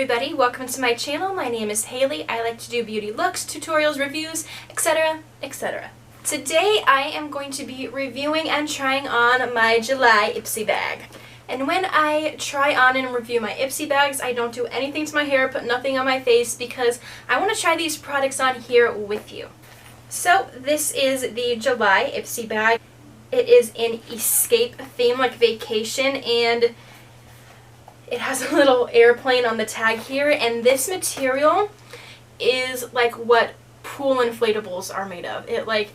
everybody, welcome to my channel. My name is Haley. I like to do beauty looks, tutorials, reviews, etc, etc. Today I am going to be reviewing and trying on my July IPSY bag. And when I try on and review my IPSY bags, I don't do anything to my hair, put nothing on my face, because I want to try these products on here with you. So this is the July IPSY bag. It is an escape theme, like vacation, and it has a little airplane on the tag here, and this material is like what pool inflatables are made of. It like,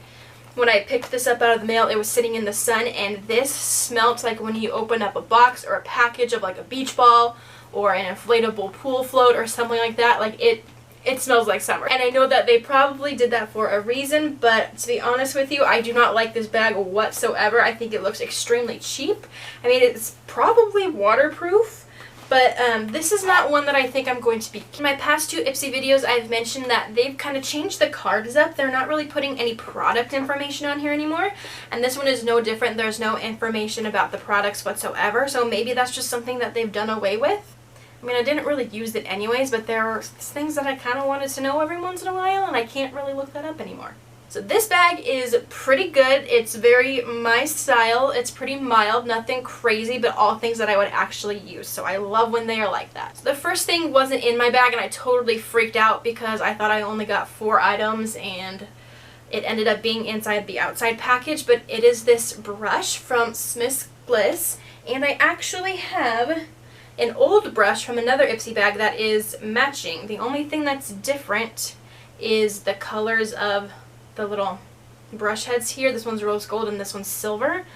when I picked this up out of the mail, it was sitting in the sun, and this smelt like when you open up a box or a package of like a beach ball or an inflatable pool float or something like that. Like it smells like summer. And I know that they probably did that for a reason, but to be honest with you, I do not like this bag whatsoever. I think it looks extremely cheap. I mean, it's probably waterproof, but this is not one that I think I'm going to be. In my past two IPSY videos, I've mentioned that they've kind of changed the cards up. They're not really putting any product information on here anymore, and this one is no different. There's no information about the products whatsoever, so maybe that's just something that they've done away with. I mean, I didn't really use it anyways, but there are things that I kind of wanted to know every once in a while, and I can't really look that up anymore. So this bag is pretty good. It's very my style. It's pretty mild, nothing crazy, but all things that I would actually use. So I love when they are like that. So the first thing wasn't in my bag, and I totally freaked out because I thought I only got 4 items, and it ended up being inside the outside package. But it is this brush from Slmiss Bliss, and I actually have an old brush from another IPSY bag that is matching. The only thing that's different is the colors of the little brush heads here. This one's rose gold and this one's silver,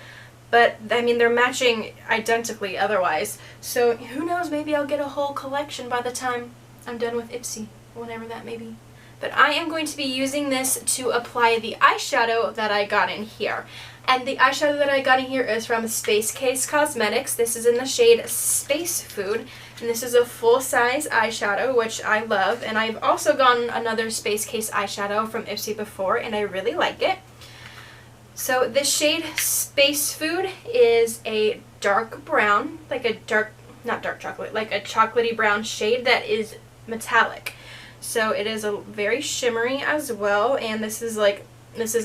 but I mean, they're matching identically otherwise, so who knows, maybe I'll get a whole collection by the time I'm done with IPSY, whenever that may be. But I am going to be using this to apply the eyeshadow that I got in here. And the eyeshadow that I got in here is from SpaceCase Cosmetics. This is in the shade Space Food, and this is a full-size eyeshadow, which I love. And I've also gotten another SpaceCase eyeshadow from IPSY before, and I really like it. So this shade Space Food is a dark brown, like a dark, not dark chocolate, like a chocolatey brown shade that is metallic. So it is a very shimmery as well, and this is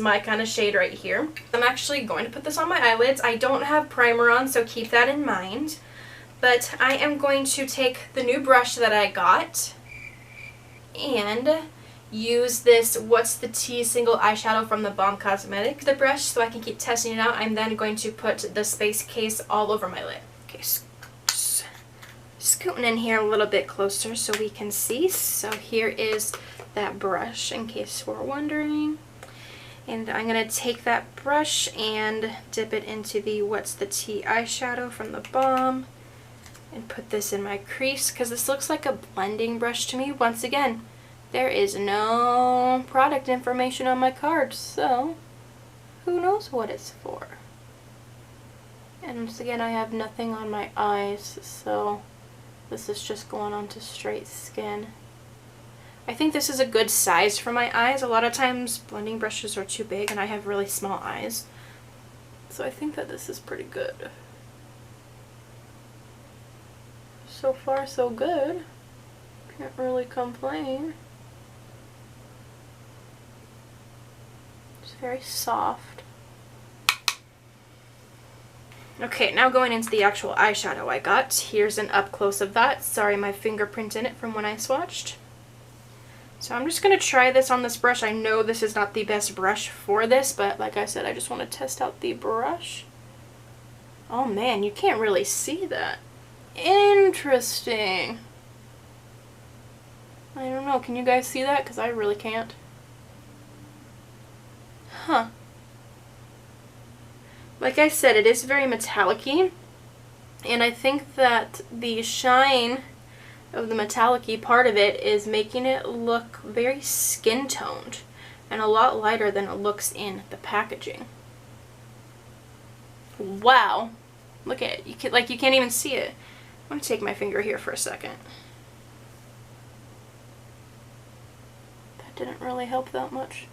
my kind of shade right here. I'm actually going to put this on my eyelids. I don't have primer on, so keep that in mind. But I am going to take the new brush that I got and use this What's the Tea single eyeshadow from the Balm Cosmetics, the brush, so I can keep testing it out. I'm then going to put the SpaceCase all over my lid. Okay, scooting in here a little bit closer so we can see. So here is that brush, in case we're wondering. And I'm going to take that brush and dip it into the What's the Tea eyeshadow from the Balm and put this in my crease, because this looks like a blending brush to me. Once again, there is no product information on my card, so who knows what it's for. And once again, I have nothing on my eyes, so this is just going onto straight skin. I think this is a good size for my eyes. A lot of times blending brushes are too big and I have really small eyes. So I think that this is pretty good. So far so good. Can't really complain. It's very soft. Okay, now going into the actual eyeshadow I got. Here's an up close of that. Sorry, my fingerprint in it from when I swatched. So I'm just going to try this on this brush. I know this is not the best brush for this, but like I said, I just want to test out the brush. Oh man, you can't really see that. Interesting. I don't know, can you guys see that? Because I really can't. Huh. Like I said, it is very metallic-y, and I think that the shine of the metallic-y part of it is making it look very skin toned and a lot lighter than it looks in the packaging. Wow, look at it. You can't even see it. I'm gonna take my finger here for a second. That didn't really help that much.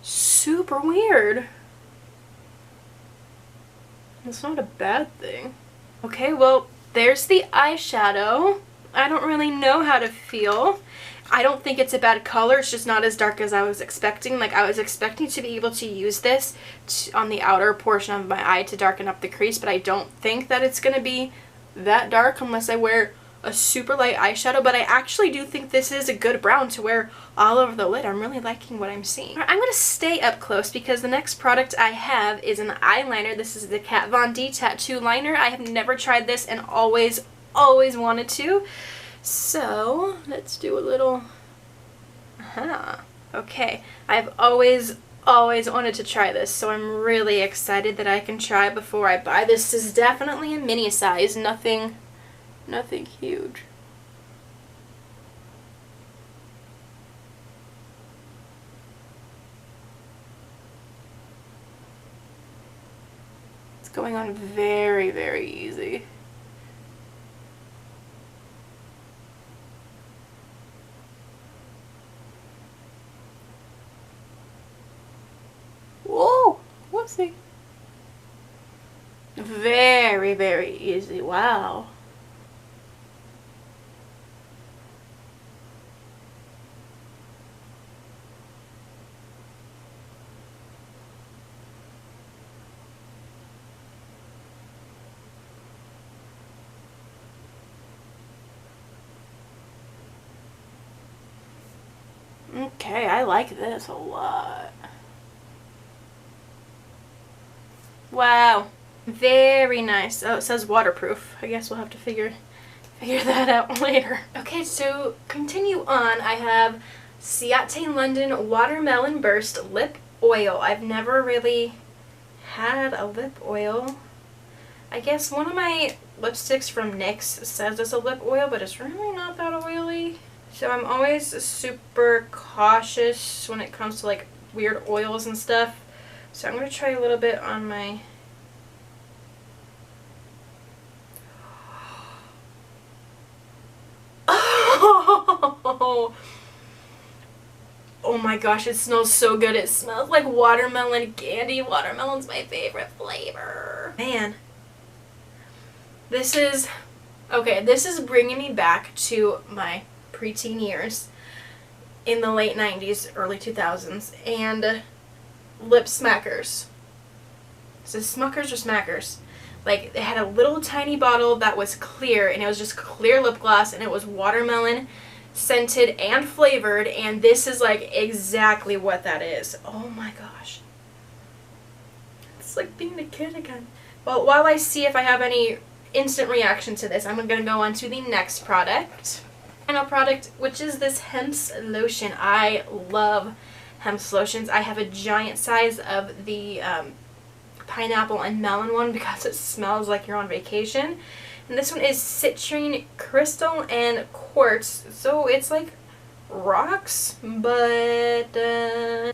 Super weird. It's not a bad thing. Okay, well, there's the eyeshadow. I don't really know how to feel. I don't think it's a bad color. It's just not as dark as I was expecting. Like, I was expecting to be able to use this on the outer portion of my eye to darken up the crease, but I don't think that it's going to be that dark unless I wear a super light eyeshadow. But I actually do think this is a good brown to wear all over the lid. I'm really liking what I'm seeing. I'm going to stay up close because the next product I have is an eyeliner. This is the Kat Von D Tattoo Liner. I have never tried this and always wanted to. So let's do a little, okay. I've always wanted to try this, so I'm really excited that I can try it before I buy. This is definitely a mini size, nothing huge. It's going on very, very easy. Whoa! Whoopsie. Very, very easy. Wow. Okay, I like this a lot. Wow. Very nice. Oh, it says waterproof. I guess we'll have to figure that out later. Okay, so continue on. I have Ciate London Watermelon Burst Lip Oil. I've never really had a lip oil. I guess one of my lipsticks from NYX says it's a lip oil, but it's really not that oily. So I'm always super cautious when it comes to like weird oils and stuff. So I'm going to try a little bit on my... Oh my gosh, it smells so good. It smells like watermelon candy. Watermelon's my favorite flavor. Man. This is... Okay, this is bringing me back to my preteen years in the late 90s, early 2000s, and lip smackers. Is this Smuckers or Smackers? Like, they had a little tiny bottle that was clear, and it was just clear lip gloss, and it was watermelon scented and flavored, and this is like exactly what that is. Oh my gosh. It's like being a kid again. Well, while I see if I have any instant reaction to this, I'm going to go on to the next product. Final product, which is this Hempz lotion. I love Hempz lotions. I have a giant size of the pineapple and melon one because it smells like you're on vacation. And this one is Citrine, Crystal, and Quartz. So it's like rocks, but this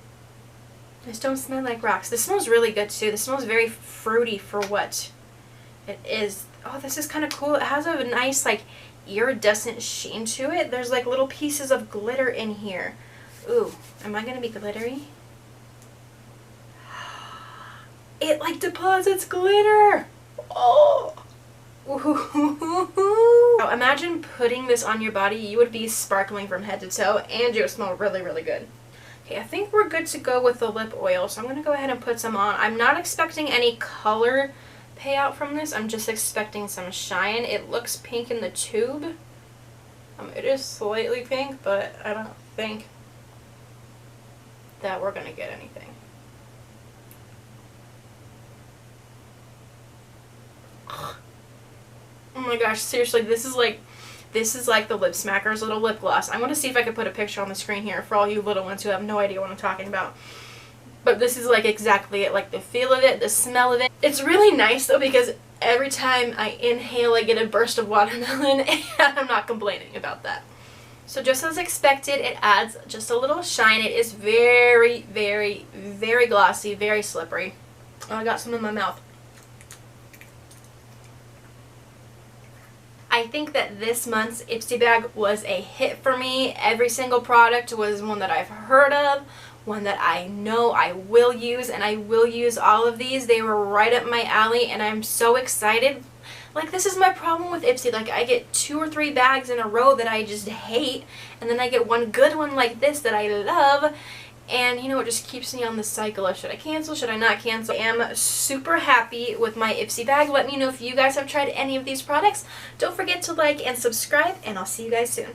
don't smell like rocks. This smells really good too. This smells very fruity for what it is. Oh, this is kind of cool. It has a nice like iridescent sheen to it. There's like little pieces of glitter in here. Ooh, am I gonna be glittery? It like deposits glitter. Oh. Now imagine putting this on your body. You would be sparkling from head to toe, and you would smell really, really good. Okay, I think we're good to go with the lip oil, so I'm gonna go ahead and put some on. I'm not expecting any color payout from this. I'm just expecting some shine. It looks pink in the tube. It is slightly pink, but I don't think that we're gonna get anything. Oh my gosh, seriously, this is like the Lip Smackers little lip gloss. I'm going to see if I can put a picture on the screen here for all you little ones who have no idea what I'm talking about. But this is like exactly it, like the feel of it, the smell of it. It's really nice though because every time I inhale I get a burst of watermelon and I'm not complaining about that. So just as expected, it adds just a little shine. It is very, very, very glossy, very slippery. Oh, I got some in my mouth. I think that this month's Ipsy bag was a hit for me. Every single product was one that I've heard of, one that I know I will use, and I will use all of these. They were right up my alley, and I'm so excited. Like, this is my problem with IPSY. Like, I get 2 or 3 bags in a row that I just hate, and then I get one good one like this that I love, and you know, it just keeps me on the cycle of should I cancel, should I not cancel. I am super happy with my IPSY bag. Let me know if you guys have tried any of these products. Don't forget to like and subscribe, and I'll see you guys soon.